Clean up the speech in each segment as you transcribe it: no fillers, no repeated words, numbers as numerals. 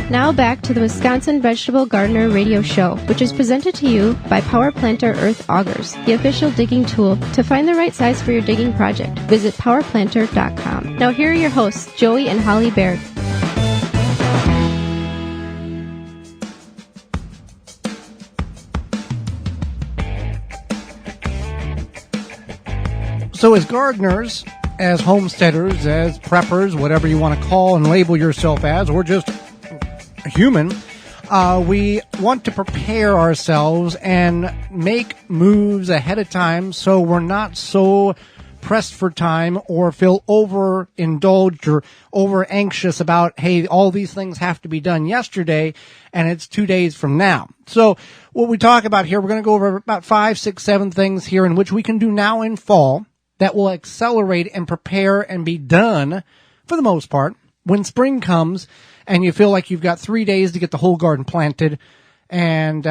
Now back to the Wisconsin Vegetable Gardener Radio Show, which is presented to you by Power Planter Earth Augers, the official digging tool. To find the right size for your digging project, visit powerplanter.com. Now here are your hosts, Joey and Holly Baird. So as gardeners, as homesteaders, as preppers, whatever you want to call and label yourself as, or just human, we want to prepare ourselves and make moves ahead of time so we're not so pressed for time or feel overindulged or over anxious about, hey, all these things have to be done yesterday and it's 2 days from now. So what we talk about here, we're going to go over about 5, 6, 7 things here in which we can do now in fall that will accelerate and prepare and be done for the most part when spring comes and you feel like you've got 3 days to get the whole garden planted, and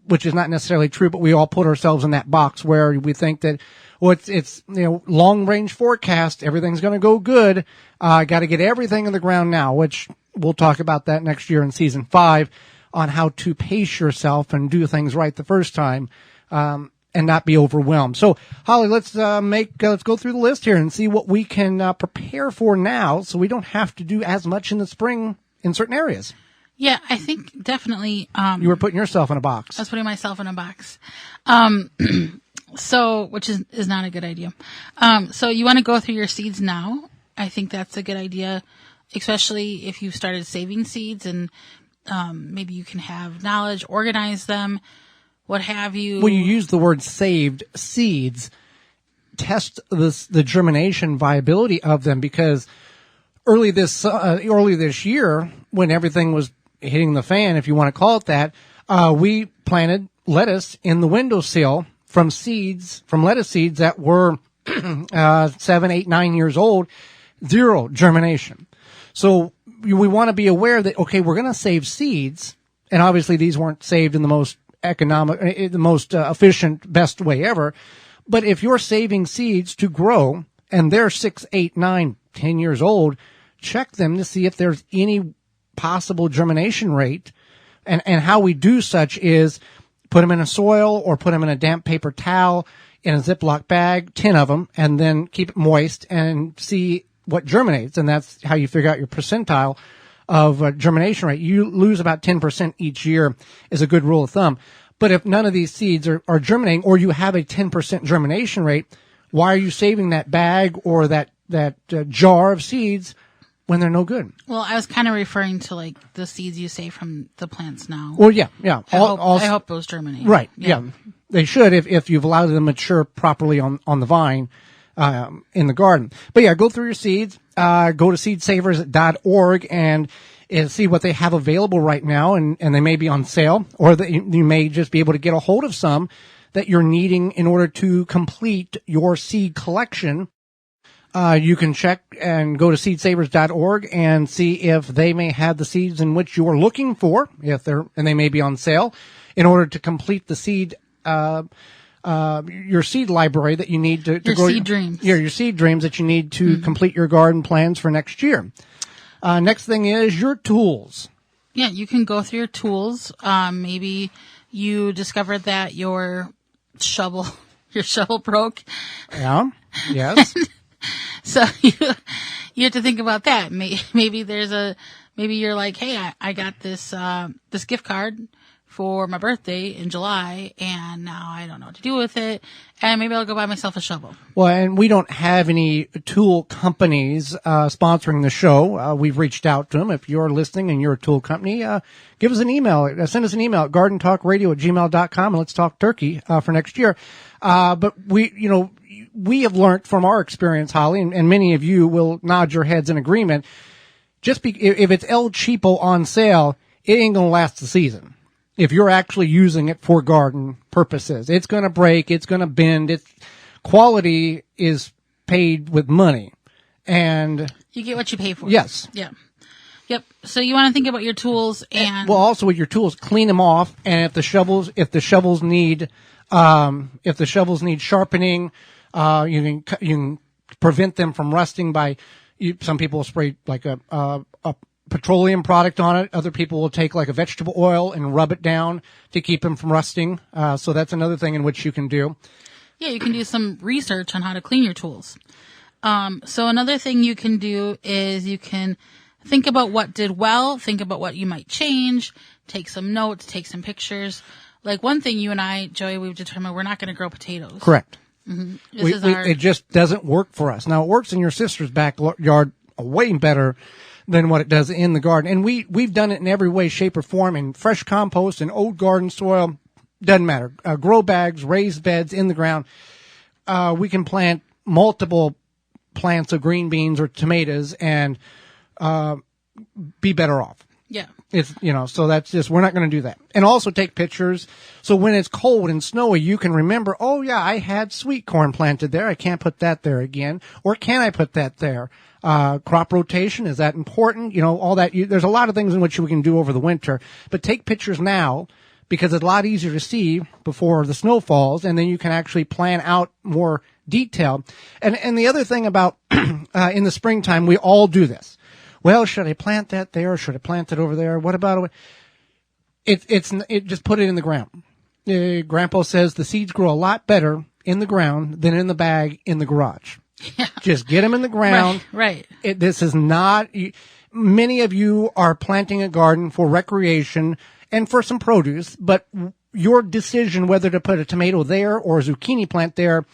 which is not necessarily true, but we all put ourselves in that box where we think that, well, it's long range forecast, everything's going to go good. Got to get everything in the ground now, which we'll talk about that next year in season 5 on how to pace yourself and do things right the first time, and not be overwhelmed. So, Holly, let's go through the list here and see what we can prepare for now, so we don't have to do as much in the spring in certain areas. Yeah, I think definitely. You were putting yourself in a box. I was putting myself in a box. So, which is not a good idea. So you want to go through your seeds now. I think that's a good idea, especially if you've started saving seeds and maybe you can have knowledge, organize them, what have you. When you use the word saved seeds, test the germination viability of them, because early this year, when everything was hitting the fan, if you want to call it that, we planted lettuce in the windowsill from lettuce seeds that were 7, 8, 9 years old, zero germination. So we want to be aware that, okay, we're going to save seeds, and obviously these weren't saved in the most economic, the most efficient, best way ever. But if you're saving seeds to grow and they're 6, 8, 9, 10 years old, check them to see if there's any possible germination rate. And how we do such is put them in a soil or put them in a damp paper towel in a Ziploc bag, 10 of them, and then keep it moist and see what germinates. And that's how you figure out your percentile of germination rate. You lose about 10% each year is a good rule of thumb. But if none of these seeds are germinating, or you have a 10% germination rate, why are you saving that bag or that jar of seeds when they're no good? Well, I was kind of referring to like the seeds you save from the plants now. Well, yeah. I hope those germinate. Right. Yeah. They should if you've allowed them to mature properly on the vine in the garden. But yeah, go through your seeds. Go to seedsavers.org and see what they have available right now, and they may be on sale, or that you may just be able to get a hold of some that you're needing in order to complete your seed collection. You can check and go to seedsavers.org and see if they may have the seeds in which you're looking for, and they may be on sale, in order to complete the seed, your seed library that you need to grow seed dreams. Yeah, your seed dreams that you need to complete your garden plans for next year. Next thing is your tools. Yeah, you can go through your tools. Maybe you discovered that your shovel broke. Yeah. Yes. So you have to think about that. Maybe you're like, hey, I got this gift card for my birthday in July, and now I don't know what to do with it, and maybe I'll go buy myself a shovel. Well, and we don't have any tool companies sponsoring the show. We've reached out to them. If you're listening and you're a tool company, give us an email. Send us an email at gardentalkradio@gmail.com, and let's talk turkey for next year. But we have learned from our experience, Holly, and many of you will nod your heads in agreement. If it's El Cheapo on sale, it ain't going to last the season. If you're actually using it for garden purposes, it's going to break, it's going to bend. Quality is paid with money, and you get what you pay for. Yes. Yeah. Yep. So you want to think about your tools and also with your tools, clean them off. And if the shovels need sharpening, you can prevent them from rusting by. Some people spray like a petroleum product on it. Other people will take like a vegetable oil and rub it down to keep them from rusting. So that's another thing in which you can do. Yeah, you can do some research on how to clean your tools. So another thing you can do is you can think about what did well, think about what you might change, take some notes, take some pictures. Like one thing you and I, Joey, we've determined we're not going to grow potatoes. Correct. Mm-hmm. It just doesn't work for us. Now, it works in your sister's backyard way better than what it does in the garden. And we've done it in every way, shape, or form, in fresh compost and old garden soil. Doesn't matter. Grow bags, raised beds in the ground. We can plant multiple plants of green beans or tomatoes and be better off. Yeah. It's, so that's just, we're not going to do that. And also take pictures. So when it's cold and snowy, you can remember, oh yeah, I had sweet corn planted there. I can't put that there again. Or can I put that there? Crop rotation, is that important? All that. There's a lot of things in which we can do over the winter, but take pictures now because it's a lot easier to see before the snow falls, and then you can actually plan out more detail. And the other thing about, in the springtime, we all do this. Well, should I plant that there or should I plant it over there? What about it? Just put it in the ground. Grandpa says the seeds grow a lot better in the ground than in the bag in the garage. Yeah. Just get them in the ground. Right. This is not, many of you are planting a garden for recreation and for some produce, but your decision whether to put a tomato there or a zucchini plant there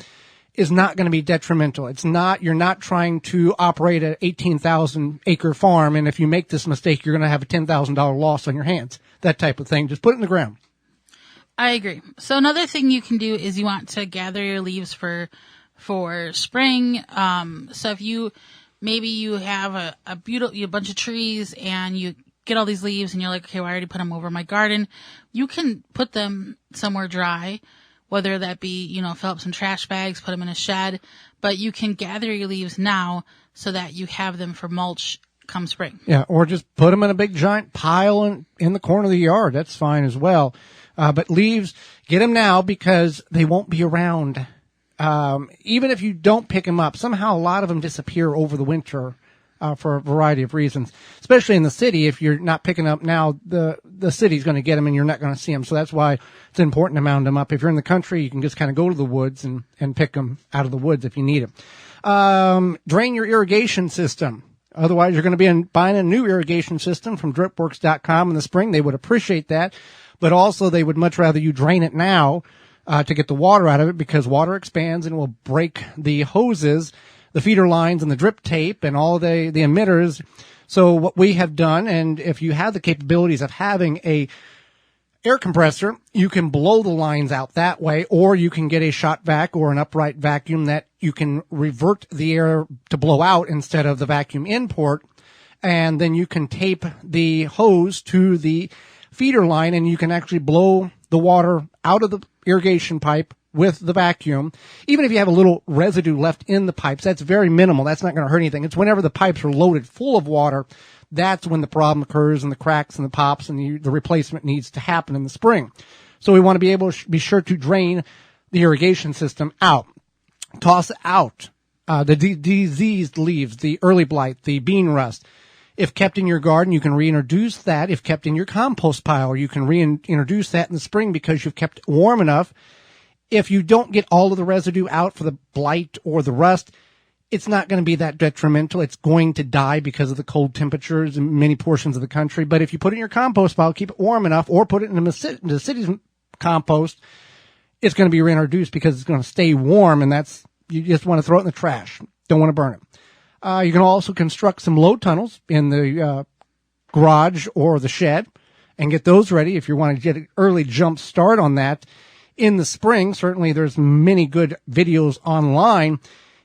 is not going to be detrimental. You're not trying to operate an 18,000 acre farm. And if you make this mistake, you're going to have a $10,000 loss on your hands, that type of thing. Just put it in the ground. I agree. So another thing you can do is you want to gather your leaves for spring. So if you have a bunch of trees and you get all these leaves and you're like, okay, well, I already put them over my garden. You can put them somewhere dry. Whether that be, fill up some trash bags, put them in a shed, but you can gather your leaves now so that you have them for mulch come spring. Yeah, or just put them in a big giant pile in the corner of the yard. That's fine as well. But leaves, get them now because they won't be around. Even if you don't pick them up, somehow a lot of them disappear over the winter. For a variety of reasons, especially in the city. If you're not picking up now, the city's going to get them and you're not going to see them. So that's why it's important to mound them up. If you're in the country, you can just kind of go to the woods and pick them out of the woods if you need them. Drain your irrigation system. Otherwise, you're going to be buying a new irrigation system from dripworks.com in the spring. They would appreciate that, but also they would much rather you drain it now, to get the water out of it because water expands and will break the hoses, the feeder lines and the drip tape and all the emitters. So what we have done, and if you have the capabilities of having a air compressor, you can blow the lines out that way, or you can get a shot vac or an upright vacuum that you can revert the air to blow out instead of the vacuum import. And then you can tape the hose to the feeder line and you can actually blow the water out of the irrigation pipe with the vacuum. Even if you have a little residue left in the pipes, that's very minimal. That's not going to hurt anything. It's whenever the pipes are loaded full of water, that's when the problem occurs and the cracks and the pops and the replacement needs to happen in the spring. So we want to be able to be sure to drain the irrigation system out. Toss out the diseased leaves, the early blight, the bean rust. If kept in your garden, you can reintroduce that. If kept in your compost pile, you can reintroduce that in the spring because you've kept it warm enough. If you don't get all of the residue out for the blight or the rust, it's not going to be that detrimental. It's going to die because of the cold temperatures in many portions of the country. But if you put it in your compost pile, keep it warm enough, or put it in the city's compost, it's going to be reintroduced because it's going to stay warm, and you just want to throw it in the trash. Don't want to burn it. You can also construct some low tunnels in the garage or the shed and get those ready if you want to get an early jump start on that. In the spring, certainly there's many good videos online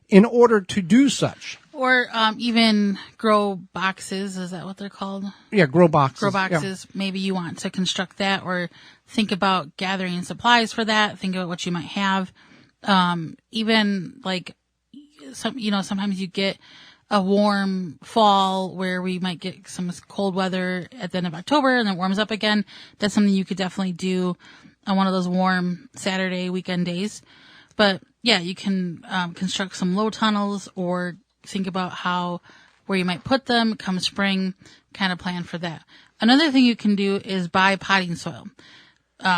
in order to do such. Or even grow boxes. Is that what they're called? Yeah, grow boxes. Grow boxes. Yeah. Maybe you want to construct that or think about gathering supplies for that. Think about what you might have. Even like sometimes you get a warm fall where we might get some cold weather at the end of October and then it warms up again. That's something you could definitely do on one of those warm Saturday weekend days. But yeah, you can construct some low tunnels or think about where you might put them come spring kind of plan for that. Another thing you can do is buy potting soil.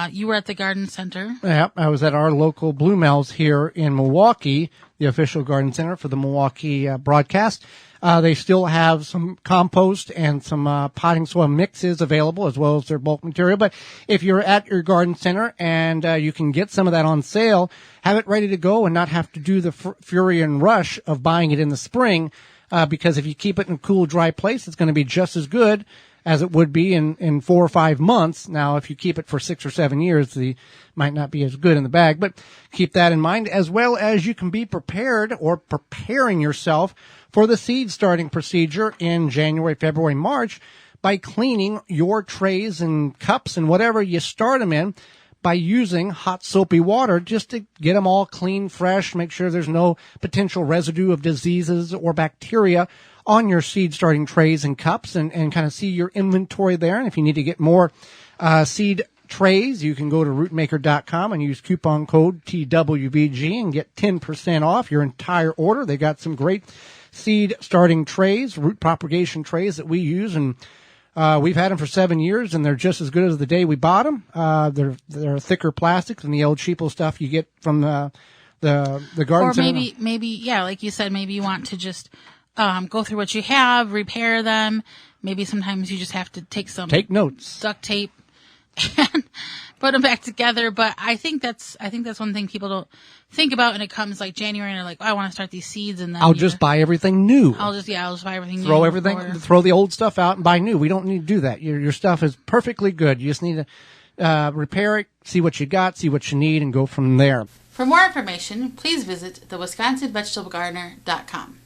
You were at the garden center. Yeah, I was at our local Bluemel's here in Milwaukee, the official garden center for the Milwaukee broadcast. They still have some compost and some potting soil mixes available, as well as their bulk material. But if you're at your garden center and you can get some of that on sale, have it ready to go and not have to do the fury and rush of buying it in the spring, because if you keep it in a cool, dry place, it's going to be just as good as it would be in 4 or 5 months. Now, if you keep it for 6 or 7 years, the might not be as good in the bag, but keep that in mind, as well as you can be prepared or preparing yourself for the seed starting procedure in January, February, March by cleaning your trays and cups and whatever you start them in by using hot soapy water just to get them all clean, fresh, make sure there's no potential residue of diseases or bacteria on your seed starting trays and cups, and kind of see your inventory there. And if you need to get more seed trays, you can go to rootmaker.com and use coupon code TWBG and get 10% off your entire order. They got some great seed starting trays, root propagation trays that we use, and we've had them for 7 years, and they're just as good as the day we bought them. They're thicker plastic than the old cheapo stuff you get from the garden or center. maybe, yeah, like you said, maybe you want to just go through what you have, repair them. Maybe sometimes you just have to take notes, duct tape, and put them back together. But I think that's one thing people don't think about when it comes like January, and they're like, oh, I want to start these seeds, and then I'll just buy everything new. I'll just buy everything throw new. everything, throw the old stuff out and buy new. We don't need to do that. Your stuff is perfectly good. You just need to repair it, see what you got, see what you need, and go from there. For more information, please visit thewisconsinvegetablegardener.com.